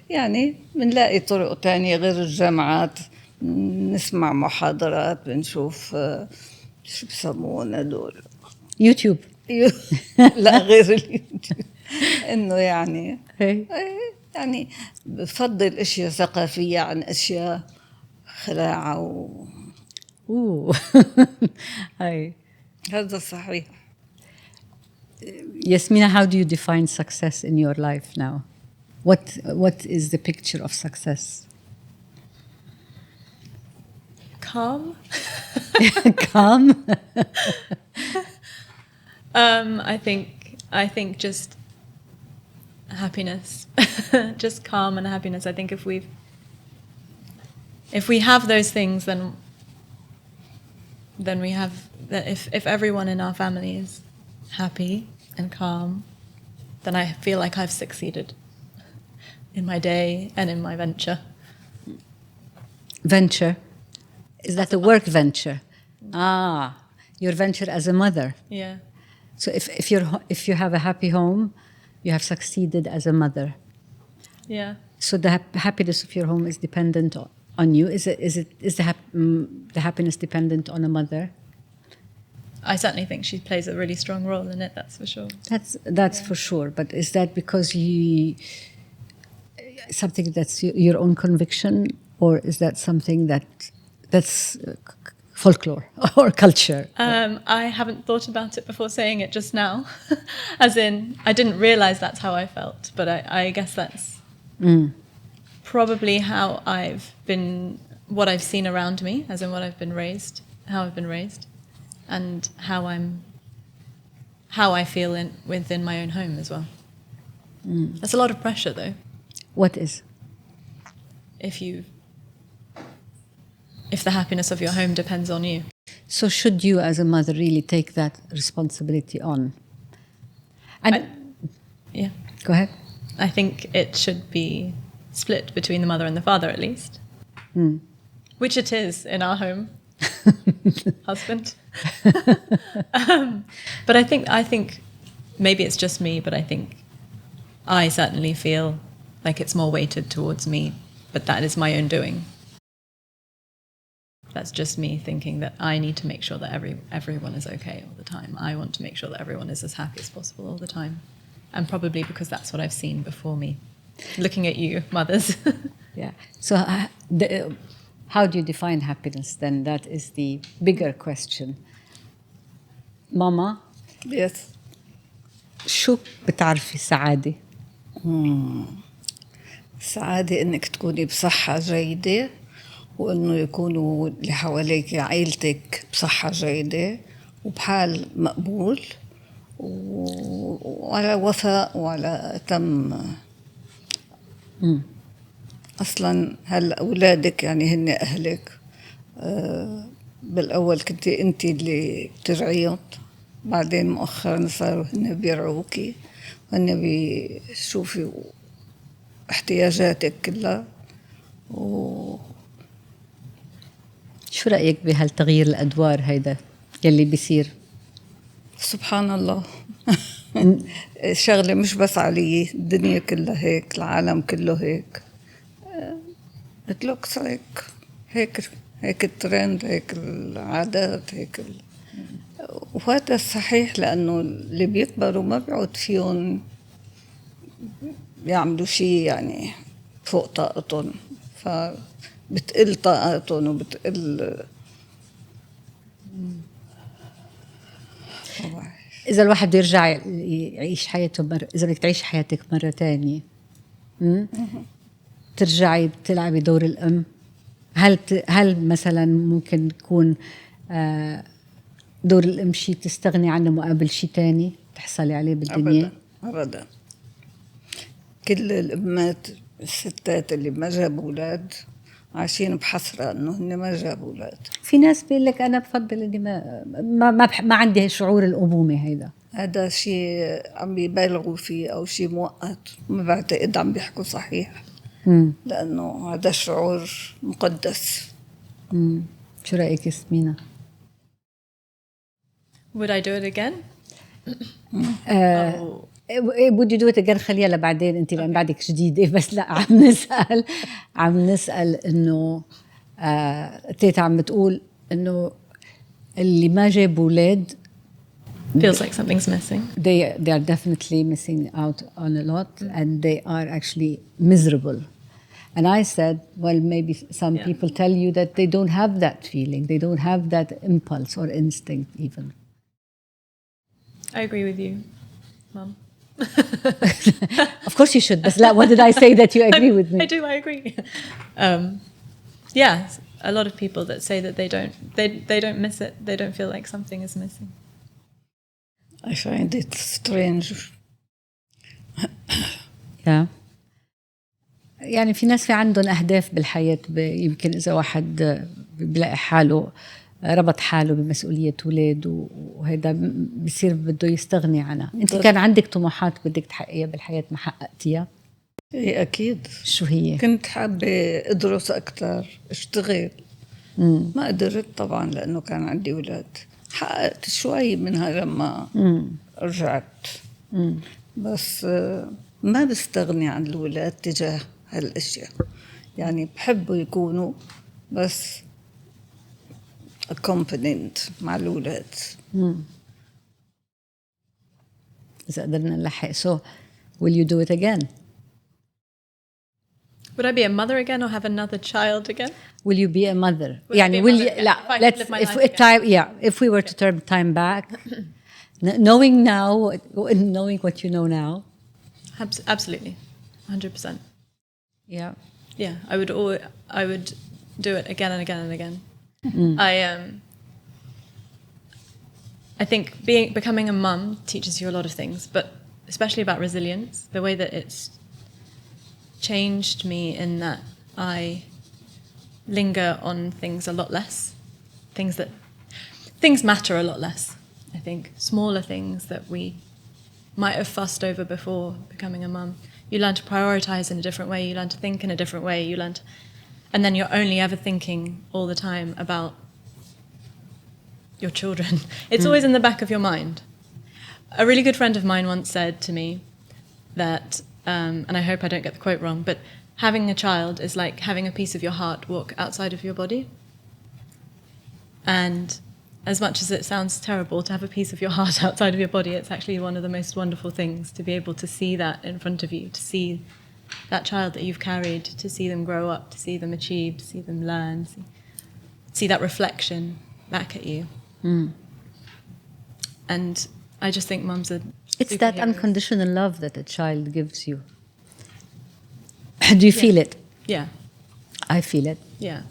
S4: يعني بنلاقي طرق تانية غير الجامعات، نسمع محاضرات، بنشوف شو بسمونا دول،
S1: يوتيوب.
S4: لا غير اليوتيوب. انه يعني
S1: هي.
S4: يعني بفضل اشياء ثقافية عن اشياء خلاعة
S1: هاي.
S4: هذا صحيح.
S1: Yasmina, how do you define success in your life now? What is the picture of success?
S3: Calm.
S1: Calm.
S3: I think just happiness. Just calm and happiness. I think if we have those things, then we have that. If everyone in our family is happy and calm, then I feel like I've succeeded in my day and in my venture.
S1: Venture? Is that a work venture? Your venture as a mother.
S3: Yeah.
S1: So if you have a happy home, you have succeeded as a mother.
S3: Yeah.
S1: So the happiness of your home is dependent on you. Is the happiness dependent on a mother?
S3: I certainly think she plays a really strong role in it. That's for sure.
S1: That's for sure. But is that because something that's your own conviction, or is that something that's folklore or culture?
S3: I haven't thought about it before saying it just now. As in, I didn't realize that's how I felt, but I guess that's probably how I've been, what I've seen around me, as in what I've been raised, how I've been raised, and how I feel within my own home as well. That's a lot of pressure, though.
S1: What is?
S3: If the happiness of your home depends on you.
S1: So should you as a mother really take that responsibility on? And
S3: Yeah.
S1: go ahead.
S3: I think it should be split between the mother and the father, at least. Which it is in our home. Husband. But I think maybe it's just me, but I think I certainly feel like it's more weighted towards me, but that is my own doing. That's just me thinking that I need to make sure that everyone is okay all the time. I want to make sure that everyone is as happy as possible all the time. And probably because that's what I've seen before me. Looking at you, mothers.
S1: Yeah. So how do you define happiness then? That is the bigger question. Mama,
S4: Yes.
S1: شو بتعرفي السعادة؟
S4: السعادة إنك تكوني بصحة جيدة، وإنه يكونوا اللي حواليك عائلتك بصحة جيدة وبحال مقبول وعلى وفاء وعلى تم. أصلاً هلا أولادك يعني هن أهلك. بالأول كنت أنت اللي بترعيهم، بعدين مؤخراً صاروا هن بيرعوكي، هن بيشوفوا احتياجاتك كلها.
S1: شو رأيك بهالتغيير الأدوار هيدا يلي بيصير؟
S4: سبحان الله. شغلة مش بس علي، الدنيا كلها هيك، العالم كله هيك. it looks like هيك الترند، هيك العادات، هيك وهذا صحيح، لأنه اللي بيكبروا ما بيعود فيهم يعملوا شيء يعني فوق طاقتهم، فبتقل طاقتهم وبتقل.
S1: إذا الواحد بيرجع يعيش حياته إذا بدك تعيش حياتك مرة تانية، ترجعي بتلعبي دور الأم، هل مثلا ممكن يكون دور الأم شيء تستغني عنه مقابل شيء تاني تحصلي عليه بالدنيا؟
S4: أبدا. كل الأمات الستات اللي ما جابوا أولاد عايشين بحسرة إنه هن ما جابوا أولاد.
S1: في ناس بيقول لك أنا بفضل إني ما عندي شعور الأمومة.
S4: هذا شيء عم يبالغوا فيه أو شيء مؤقت، ما بعتقد عم بيحكوا صحيح. لأنه هذا الشعور مقدس.
S1: شو رأيك ياسمينة؟
S3: Would I do it again?
S1: would you do it again؟ خليها لبعدين انت لان بعدك جديده. بس لا، عم نسال انه تيتا عم بتقول انه اللي ما جابوا اولاد
S3: feels like something's missing.
S1: they are definitely missing out on a lot, and they are actually miserable. And I said, well, maybe some people tell you that they don't have that feeling, they don't have that impulse or instinct even.
S3: I agree with you, Mum.
S1: Of course you should, but what did I say that you agree with me?
S3: I agree. Yeah, a lot of people that say that they don't miss it, they don't feel like something is missing.
S4: I find it strange.
S1: Yeah. يعني في ناس في عندهم أهداف بالحياة، يمكن إذا واحد بيلاقي حاله ربط حاله بمسؤولية أولاد وهذا بصير بده يستغني عنها. أنت كان عندك طموحات بدك تحققيها بالحياة ما حققتيها؟
S4: إيه أكيد.
S1: شو هي؟
S4: كنت حابة أدرس أكتر، أشتغل. ما قدرت طبعا لأنه كان عندي أولاد. حققت شوي منها لما رجعت. بس ما بستغني عن الأولاد تجاه هالأشياء. يعني بحبوا يكونوا بس accompanied مع الأولاد.
S1: إذا قدرنا نلحق. So will you do it again؟
S3: Would I be a mother again or have another child again?
S1: Will you be a mother?
S3: Will I be a
S1: will
S3: mother
S1: you,
S3: again?
S1: لا,
S3: If I could
S1: let's
S3: live my
S1: if
S3: life again.
S1: time if we were to turn time back, knowing now, knowing what you know now,
S3: Absolutely, 100%.
S1: yeah.
S3: Yeah, I would do it again and again and again. I think becoming a mum teaches you a lot of things, but especially about resilience, the way that it's changed me in that I linger on things a lot less. Things matter a lot less, I think. Smaller things that we might have fussed over before becoming a mum. You learn to prioritize in a different way, you learn to think in a different way, and then you're only ever thinking all the time about your children. It's always in the back of your mind. A really good friend of mine once said to me that, and I hope I don't get the quote wrong, but having a child is like having a piece of your heart walk outside of your body. And as much as it sounds terrible to have a piece of your heart outside of your body, it's actually one of the most wonderful things to be able to see that in front of you, to see that child that you've carried, to see them grow up, to see them achieve, to see them learn, see that reflection back at you. And I just think mums are
S1: It's that
S3: superheroes.
S1: unconditional love that a child gives you. Do you feel it?
S3: Yeah,
S1: I feel it.
S3: yeah.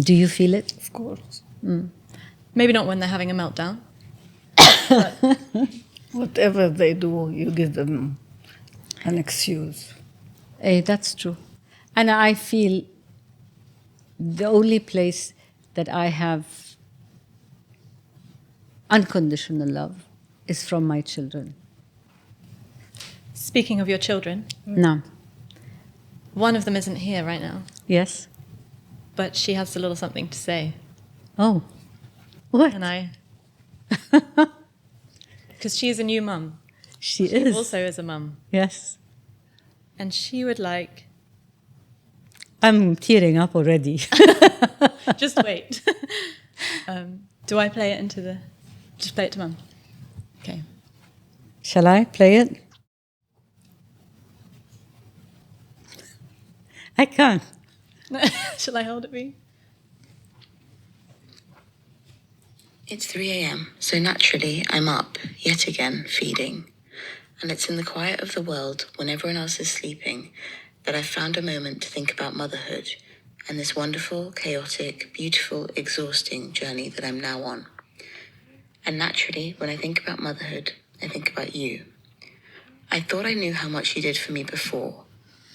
S1: Do you feel it?
S4: Of course.
S3: Maybe not when they're having a meltdown.
S4: Whatever they do, you give them an excuse.
S1: That's true. And I feel the only place that I have unconditional love is from my children.
S3: Speaking of your children,
S1: No.
S3: one of them isn't here right now,
S1: Yes?
S3: but she has a little something to say.
S1: Oh. What?
S3: And because she is a new mum.
S1: She
S3: She
S1: is.
S3: also is a mum.
S1: Yes.
S3: And she would like,
S1: I'm tearing up already.
S3: just wait. Do I play it just play it to mum? Okay.
S1: Shall I play it? I can't.
S3: Shall I hold it for you?
S5: It's 3 a.m., so naturally I'm up, yet again, feeding. And it's in the quiet of the world, when everyone else is sleeping, that I've found a moment to think about motherhood and this wonderful, chaotic, beautiful, exhausting journey that I'm now on. And naturally, when I think about motherhood, I think about you. I thought I knew how much you did for me before,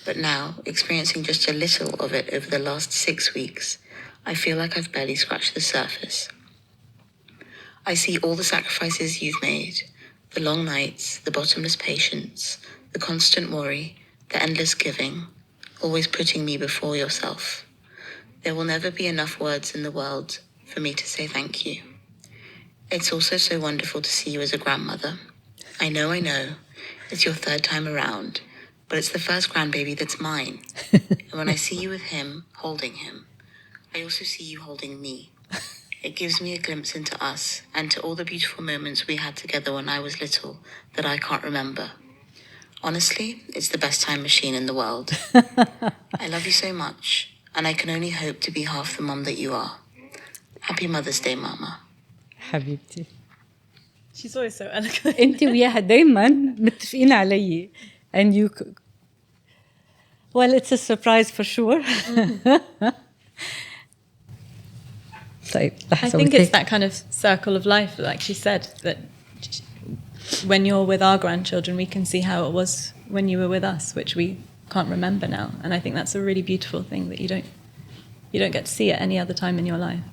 S5: but now, experiencing just a little of it over the last 6 weeks, I feel like I've barely scratched the surface. I see all the sacrifices you've made, the long nights, the bottomless patience, the constant worry, the endless giving, always putting me before yourself. There will never be enough words in the world for me to say thank you. It's also so wonderful to see you as a grandmother. I know, it's your third time around, but it's the first grandbaby that's mine. And when I see you with him, holding him, I also see you holding me. It gives me a glimpse into us and to all the beautiful moments we had together when I was little that I can't remember. Honestly, it's the best time machine in the world. I love you so much, and I can only hope to be half the mum that you are. Happy Mother's Day, Mama.
S1: حبيبتي.
S3: She's always so eloquent.
S1: انت وياها دايما متفقين علي. And you well, it's a surprise for sure. طيب
S3: I
S1: لحظة
S3: think it's that kind of circle of life, like she said, that when you're with our grandchildren, we can see how it was when you were with us, which we can't remember now. And I think that's a really beautiful thing that you don't get to see at any other time in your life.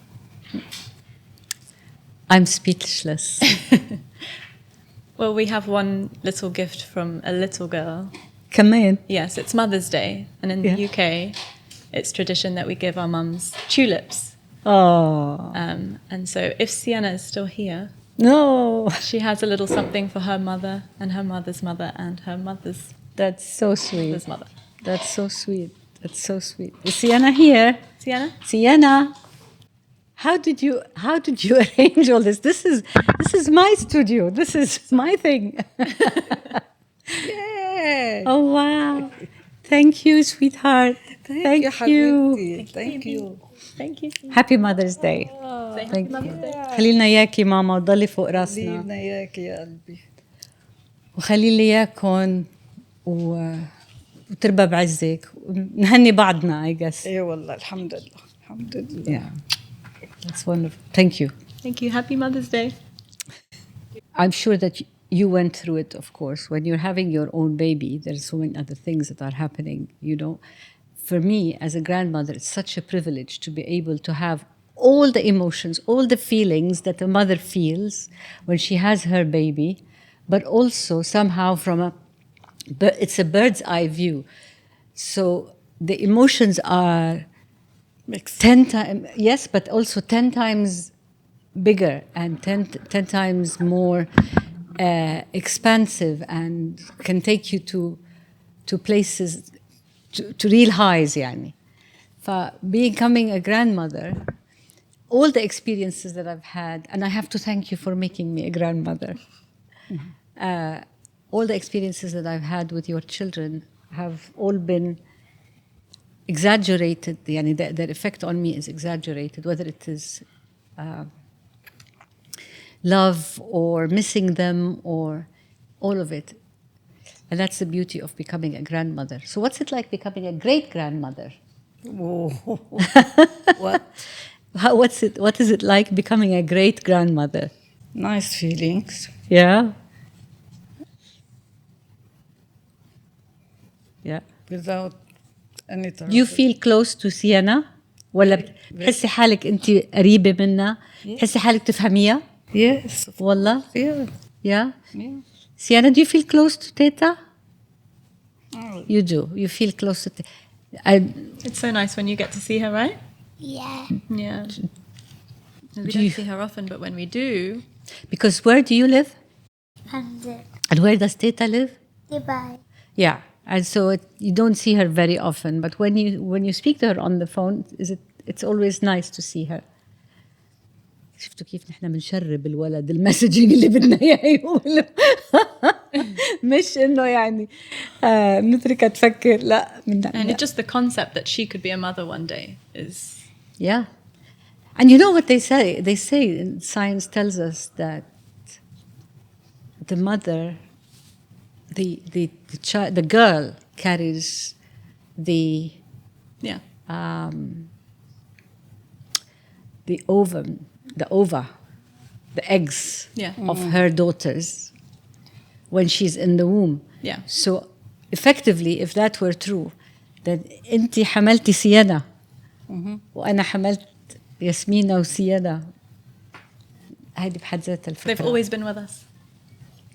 S1: I'm speechless.
S3: Well, we have one little gift from a little girl.
S1: كمان.
S3: Yes, it's Mother's Day, and in the UK, it's tradition that we give our mums tulips.
S1: Oh.
S3: And so if Sienna is still here,
S1: No.
S3: she has a little something for her mother and her mother's mother and her mother's
S1: That's so sweet.
S3: mother's mother.
S1: That's so sweet. That's so sweet. Is Sienna here?
S3: Sienna?
S1: Sienna, how did you arrange all this? This is my studio. This is my thing.
S4: Yay!
S1: Oh wow. Thank you, sweetheart.
S4: Thank you حبيبتي. Thank you.
S3: Thank you.
S1: Happy Mother's Day.
S3: Thank you.
S1: خلي لنا اياكي ماما وضلي فوق راسنا
S4: لينا إياك يا قلبي.
S1: وخلي لي اياكم وتربى بعزك ونهني بعضنا I guess.
S4: إيه والله الحمد لله. الحمد لله.
S1: Yeah. That's wonderful. Thank you.
S3: Thank you. Happy Mother's Day.
S1: I'm sure that you went through it, of course. When you're having your own baby, there's so many other things that are happening, you know. For me, as a grandmother, it's such a privilege to be able to have all the emotions, all the feelings that a mother feels when she has her baby, but also somehow it's a bird's eye view. So the emotions are
S4: Mixed.
S1: 10 times, yes, but also 10 times bigger and 10 times more expansive and can take you to places, to real highs يعني. Becoming a grandmother, all the experiences that I've had, and I have to thank you for making me a grandmother. All the experiences that I've had with your children have all been exaggerated. يعني their effect on me is exaggerated, whether it is love or missing them or all of it. And that's the beauty of becoming a grandmother. So what's it like becoming a great grandmother?
S4: Whoa. What?
S1: What is it like becoming a great grandmother?
S4: Nice feelings.
S1: Yeah. Yeah.
S4: Without any
S1: Do you feel close to Sienna? ولا بتحسي حالك انت قريبة منها؟ بتحسي حالك تفهميها؟
S4: Yes.
S1: والله؟
S4: Yeah.
S1: Yeah.
S4: Yeah.
S1: Sienna, do you feel close to Teta?
S4: Oh.
S1: You do. You feel close to Teta.
S3: It's so nice when you get to see her, right?
S2: Yeah.
S3: Yeah. We
S1: Do
S3: don't
S1: you-
S3: see her often, but when we do,
S1: Because where do you live?
S2: London.
S1: And where does Teta live?
S2: Goodbye.
S1: Yeah. And so you don't see her very often, but when you speak to her on the phone, it's always nice to see her. شفتوا كيف نحن بنشرب الولد المسجنج اللي بدنا اياه يقوله مش انه يعني نتركها تفكر لا
S3: and it's just the concept that she could be a mother one day is
S1: yeah. And you know what they say? They say science tells us that the mother, the child, the girl carries the
S3: yeah.
S1: the ovum, the ova, the eggs
S3: Yeah.
S1: of her daughters when she's in the womb.
S3: Yeah.
S1: So effectively, if that were true, then انتي حملتي سيانا وأنا حملت ياسمينة وسيانا. هذه بحد ذاتها الفكرة.
S3: They've always been with us.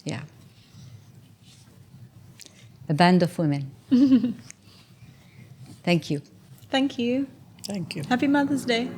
S1: Yeah. A band of women. Thank you.
S3: Thank you.
S4: Thank you.
S3: Happy Mother's Day.